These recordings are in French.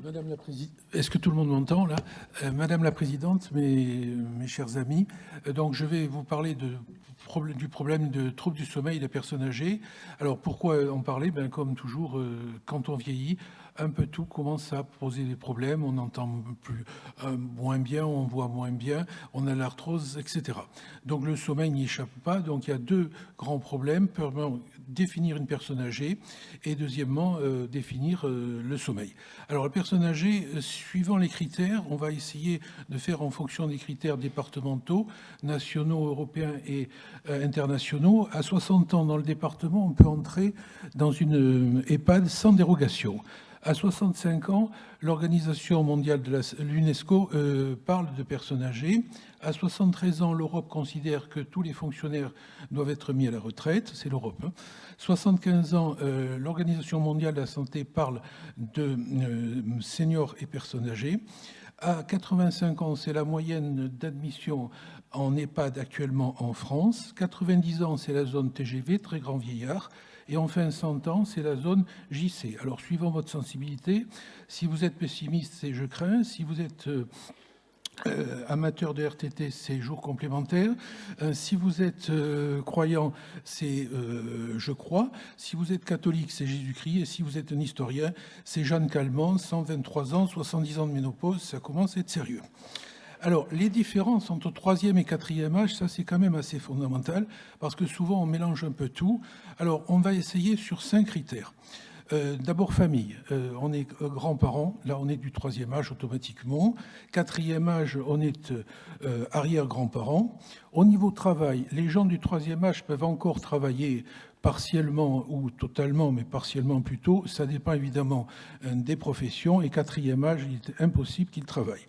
Madame la Présidente, est-ce que tout le monde m'entend là? Madame la Présidente, mes chers amis, donc je vais vous parler du problème de troubles du sommeil des personnes âgées. Alors pourquoi en parler? Ben, comme toujours, quand on vieillit, un peu tout commence à poser des problèmes. On entend plus, moins bien, on voit moins bien, on a l'arthrose, etc. Donc le sommeil n'y échappe pas. Donc il y a deux grands problèmes. Premièrement, définir une personne âgée et deuxièmement, définir le sommeil. Alors, la personne âgée, suivant les critères, on va essayer de faire en fonction des critères départementaux, nationaux, européens et internationaux. À 60 ans dans le département, on peut entrer dans une EHPAD sans dérogation. À 65 ans, l'Organisation mondiale de l'UNESCO parle de personnes âgées. À 73 ans, l'Europe considère que tous les fonctionnaires doivent être mis à la retraite. C'est l'Europe. 75 ans, l'Organisation mondiale de la santé parle de seniors et personnes âgées. À 85 ans, c'est la moyenne d'admission en EHPAD actuellement en France. 90 ans, c'est la zone TGV, très grand vieillard. Et enfin, 100 ans, c'est la zone JC. Alors, suivant votre sensibilité, si vous êtes pessimiste, c'est je crains. Si vous êtes amateur de RTT, c'est jour complémentaire. Si vous êtes croyant, c'est je crois. Si vous êtes catholique, c'est Jésus-Christ. Et si vous êtes un historien, c'est Jeanne Calment, 123 ans, 70 ans de ménopause. Ça commence à être sérieux. Alors, les différences entre troisième et quatrième âge, ça c'est quand même assez fondamental parce que souvent on mélange un peu tout. Alors, on va essayer sur 5 critères. D'abord, famille. On est grands-parents. Là, on est du troisième âge automatiquement. Quatrième âge, on est arrière-grands-parents. Au niveau travail, les gens du troisième âge peuvent encore travailler partiellement ou totalement, mais partiellement plutôt. Ça dépend évidemment des professions. Et quatrième âge, il est impossible qu'ils travaillent.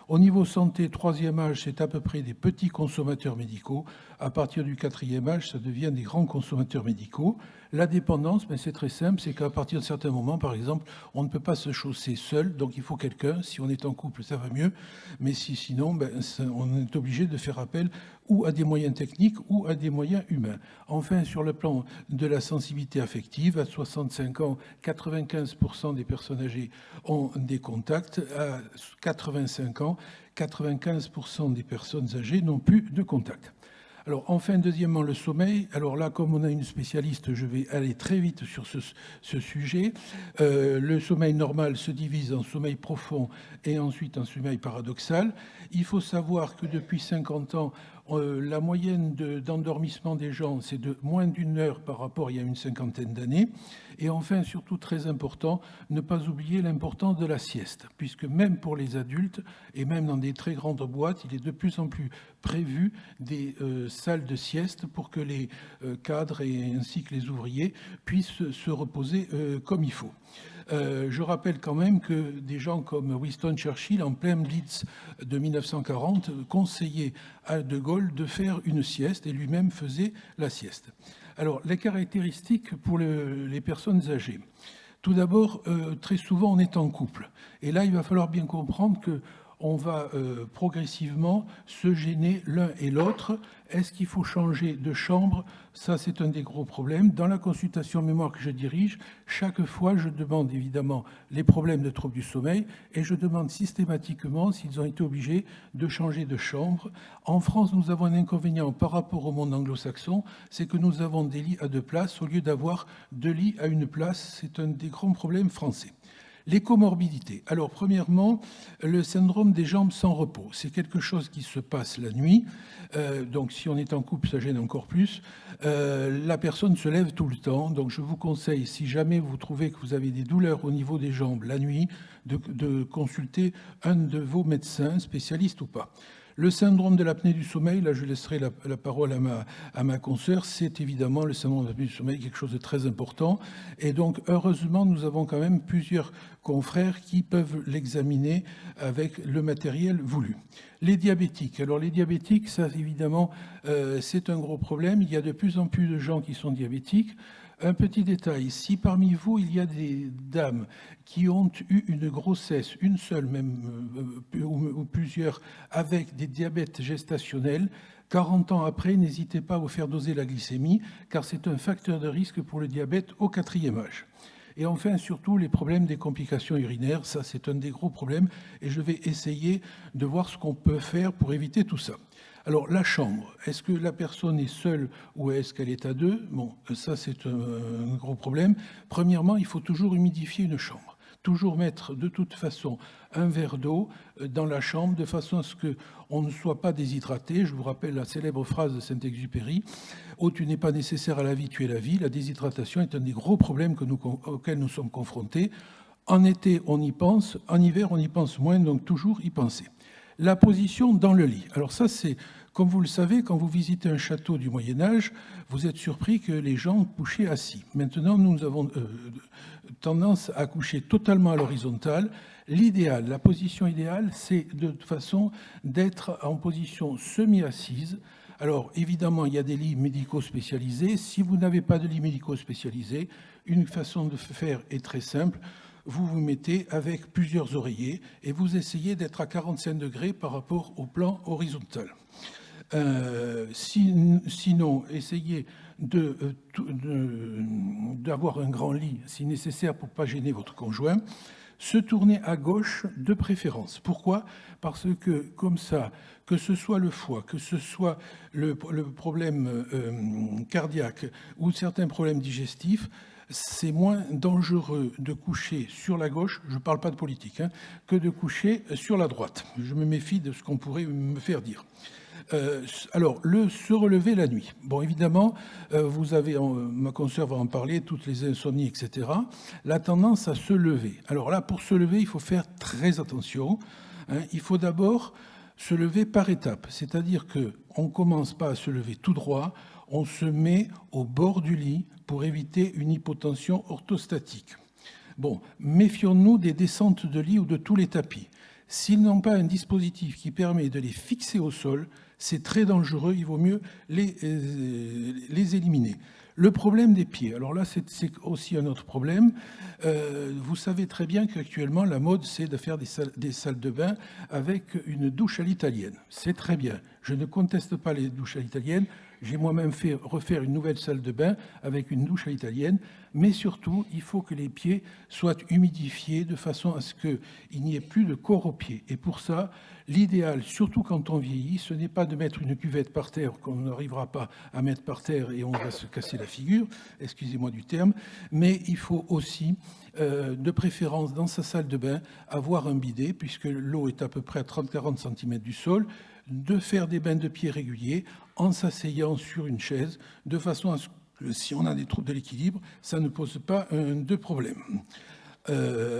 Au niveau santé, troisième âge, c'est à peu près des petits consommateurs médicaux. À partir du quatrième âge, ça devient des grands consommateurs médicaux. La dépendance, c'est très simple, c'est qu'à partir de certains moments, par exemple, on ne peut pas se chausser seul, donc il faut quelqu'un. Si on est en couple, ça va mieux, mais sinon, on est obligé de faire appel ou à des moyens techniques ou à des moyens humains. Enfin, sur le plan de la sensibilité affective, à 65 ans, 95% des personnes âgées ont des contacts. À 85 ans, 95% des personnes âgées n'ont plus de contact. Alors, enfin, deuxièmement, le sommeil. Alors là, comme on a une spécialiste, je vais aller très vite sur ce sujet. Le sommeil normal se divise en sommeil profond et ensuite en sommeil paradoxal. Il faut savoir que depuis 50 ans, la moyenne d'endormissement des gens, c'est de moins d'une heure par rapport à il y a une cinquantaine d'années. Et enfin, surtout très important, ne pas oublier l'importance de la sieste, puisque même pour les adultes, et même dans des très grandes boîtes, il est de plus en plus prévu des salles de sieste pour que les cadres ainsi que les ouvriers puissent se reposer comme il faut. Je rappelle quand même que des gens comme Winston Churchill, en plein Blitz de 1940, conseillaient à De Gaulle de faire une sieste et lui-même faisait la sieste. Alors, les caractéristiques pour les personnes âgées. Tout d'abord, très souvent, on est en couple. Et là, il va falloir bien comprendre que on va progressivement se gêner l'un et l'autre. Est-ce qu'il faut changer de chambre? Ça, c'est un des gros problèmes. Dans la consultation mémoire que je dirige, chaque fois, je demande évidemment les problèmes de troubles du sommeil et je demande systématiquement s'ils ont été obligés de changer de chambre. En France, nous avons un inconvénient par rapport au monde anglo-saxon, c'est que nous avons des lits à 2 places au lieu d'avoir 2 lits à 1 place. C'est un des grands problèmes français. Les comorbidités. Alors, premièrement, le syndrome des jambes sans repos. C'est quelque chose qui se passe la nuit. Donc, si on est en couple, ça gêne encore plus. La personne se lève tout le temps. Donc, je vous conseille, si jamais vous trouvez que vous avez des douleurs au niveau des jambes la nuit, de consulter un de vos médecins, spécialistes ou pas. Le syndrome de l'apnée du sommeil, là je laisserai la parole à ma consoeur, c'est évidemment le syndrome de l'apnée du sommeil, quelque chose de très important. Et donc heureusement, nous avons quand même plusieurs confrères qui peuvent l'examiner avec le matériel voulu. Les diabétiques. Alors les diabétiques, ça évidemment, c'est un gros problème. Il y a de plus en plus de gens qui sont diabétiques. Un petit détail, si parmi vous, il y a des dames qui ont eu une grossesse, une seule même, ou plusieurs, avec des diabètes gestationnels, 40 ans après, n'hésitez pas à vous faire doser la glycémie, car c'est un facteur de risque pour le diabète au quatrième âge. Et enfin, surtout, les problèmes des complications urinaires, ça c'est un des gros problèmes et je vais essayer de voir ce qu'on peut faire pour éviter tout ça. Alors, la chambre, est-ce que la personne est seule ou est-ce qu'elle est à deux? Bon, ça c'est un gros problème. Premièrement, il faut toujours humidifier une chambre. Toujours mettre de toute façon un verre d'eau dans la chambre de façon à ce qu'on ne soit pas déshydraté. Je vous rappelle la célèbre phrase de Saint-Exupéry: « Oh, tu n'es pas nécessaire à la vie, tu es la vie ». La déshydratation est un des gros problèmes auxquels nous sommes confrontés. En été, on y pense. En hiver, on y pense moins, donc toujours y penser. La position dans le lit. Alors ça, c'est, comme vous le savez, quand vous visitez un château du Moyen-Âge, vous êtes surpris que les gens couchaient assis. Maintenant, nous avons tendance à coucher totalement à l'horizontale. L'idéal, la position idéale, c'est de façon d'être en position semi-assise. Alors, évidemment, il y a des lits médicaux spécialisés. Si vous n'avez pas de lit médicaux spécialisé, une façon de faire est très simple. Vous vous mettez avec plusieurs oreillers et vous essayez d'être à 45 degrés par rapport au plan horizontal. Sinon, essayez d'avoir un grand lit si nécessaire pour ne pas gêner votre conjoint. Se tourner à gauche de préférence. Pourquoi? Parce que comme ça, que ce soit le foie, que ce soit le problème cardiaque ou certains problèmes digestifs, c'est moins dangereux de coucher sur la gauche, je ne parle pas de politique, que de coucher sur la droite. Je me méfie de ce qu'on pourrait me faire dire. Alors, se relever la nuit. Bon, évidemment, vous avez, ma consoeur va en parler, toutes les insomnies, etc. La tendance à se lever. Alors là, pour se lever, il faut faire très attention. Il faut d'abord se lever par étapes. C'est-à-dire qu'on ne commence pas à se lever tout droit, on se met au bord du lit pour éviter une hypotension orthostatique. Bon, méfions-nous des descentes de lit ou de tous les tapis. S'ils n'ont pas un dispositif qui permet de les fixer au sol, c'est très dangereux, il vaut mieux les éliminer. Le problème des pieds, alors là c'est aussi un autre problème. Vous savez très bien qu'actuellement la mode c'est de faire des salles de bain avec une douche à l'italienne. C'est très bien, je ne conteste pas les douches à l'italienne. J'ai moi-même fait refaire une nouvelle salle de bain avec une douche à l'italienne, mais surtout, il faut que les pieds soient humidifiés de façon à ce qu'il n'y ait plus de corps aux pieds. Et pour ça, l'idéal, surtout quand on vieillit, ce n'est pas de mettre une cuvette par terre qu'on n'arrivera pas à mettre par terre et on va se casser la figure, excusez-moi du terme, mais il faut aussi, de préférence dans sa salle de bain, avoir un bidet, puisque l'eau est à peu près à 30-40 cm du sol, de faire des bains de pieds réguliers en s'asseyant sur une chaise, de façon à ce que si on a des troubles de l'équilibre, ça ne pose pas de problème.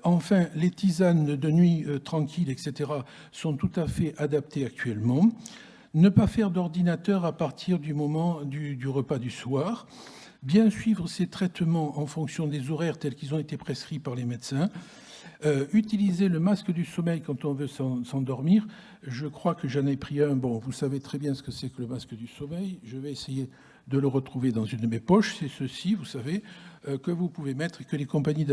Enfin, les tisanes de nuit tranquilles, etc., sont tout à fait adaptées actuellement. Ne pas faire d'ordinateur à partir du moment du repas du soir. Bien suivre ces traitements en fonction des horaires tels qu'ils ont été prescrits par les médecins. Utiliser le masque du sommeil quand on veut s'endormir. Je crois que j'en ai pris un. Bon, vous savez très bien ce que c'est que le masque du sommeil. Je vais essayer de le retrouver dans une de mes poches. C'est ceci, vous savez, que vous pouvez mettre et que les compagnies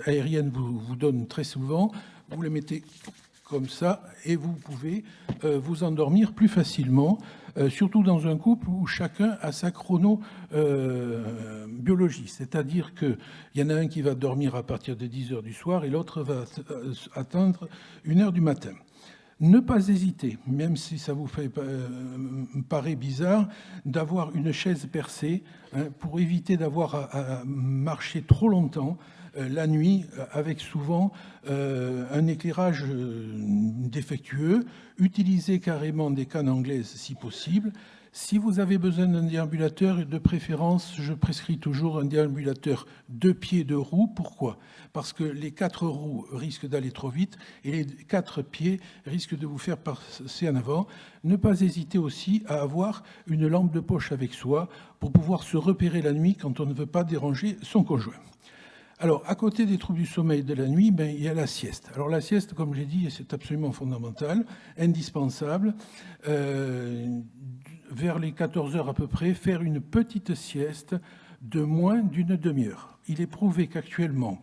aériennes vous donnent très souvent. Vous le mettez comme ça et vous pouvez vous endormir plus facilement, surtout dans un couple où chacun a sa chronobiologie. C'est-à-dire qu'il y en a un qui va dormir à partir de 10 heures du soir et l'autre va atteindre 1 heure du matin. Ne pas hésiter, même si ça vous paraît bizarre, d'avoir une chaise percée pour éviter d'avoir à marcher trop longtemps la nuit, avec souvent un éclairage défectueux. Utilisez carrément des cannes anglaises si possible. Si vous avez besoin d'un déambulateur, de préférence, je prescris toujours un déambulateur 2 pieds 2 roues. Pourquoi? Parce que les 4 roues risquent d'aller trop vite et les 4 pieds risquent de vous faire passer en avant. Ne pas hésiter aussi à avoir une lampe de poche avec soi pour pouvoir se repérer la nuit quand on ne veut pas déranger son conjoint. Alors, à côté des troubles du sommeil de la nuit, il y a la sieste. Alors, la sieste, comme j'ai dit, c'est absolument fondamental, indispensable. Vers les 14 heures à peu près, faire une petite sieste de moins d'une demi-heure. Il est prouvé qu'actuellement,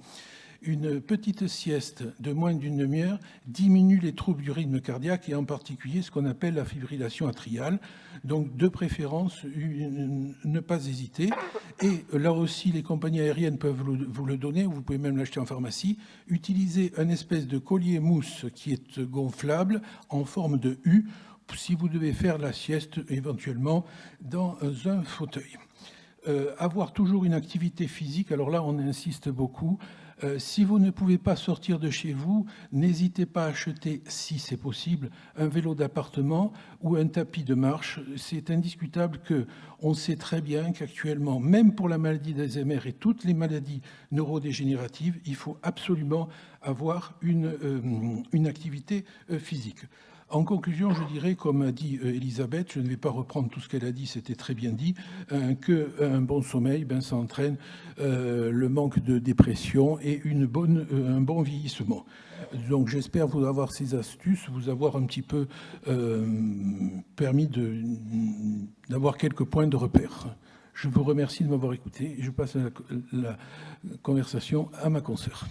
une petite sieste de moins d'une demi-heure diminue les troubles du rythme cardiaque et en particulier ce qu'on appelle la fibrillation atriale. Donc, de préférence, ne pas hésiter. Et là aussi, les compagnies aériennes peuvent vous le donner, vous pouvez même l'acheter en pharmacie. Utilisez un espèce de collier mousse qui est gonflable en forme de U si vous devez faire la sieste éventuellement dans un fauteuil. Avoir toujours une activité physique, alors là on insiste beaucoup. Si vous ne pouvez pas sortir de chez vous, n'hésitez pas à acheter, si c'est possible, un vélo d'appartement ou un tapis de marche. C'est indiscutable qu'on sait très bien qu'actuellement, même pour la maladie d'Alzheimer et toutes les maladies neurodégénératives, il faut absolument avoir une activité physique. En conclusion, je dirais, comme a dit Elisabeth, je ne vais pas reprendre tout ce qu'elle a dit, c'était très bien dit, qu'un bon sommeil, ça entraîne le manque de dépression et un bon vieillissement. Donc j'espère vous avoir ces astuces, vous avoir un petit peu permis d'avoir quelques points de repère. Je vous remercie de m'avoir écouté et je passe la conversation à ma consoeur.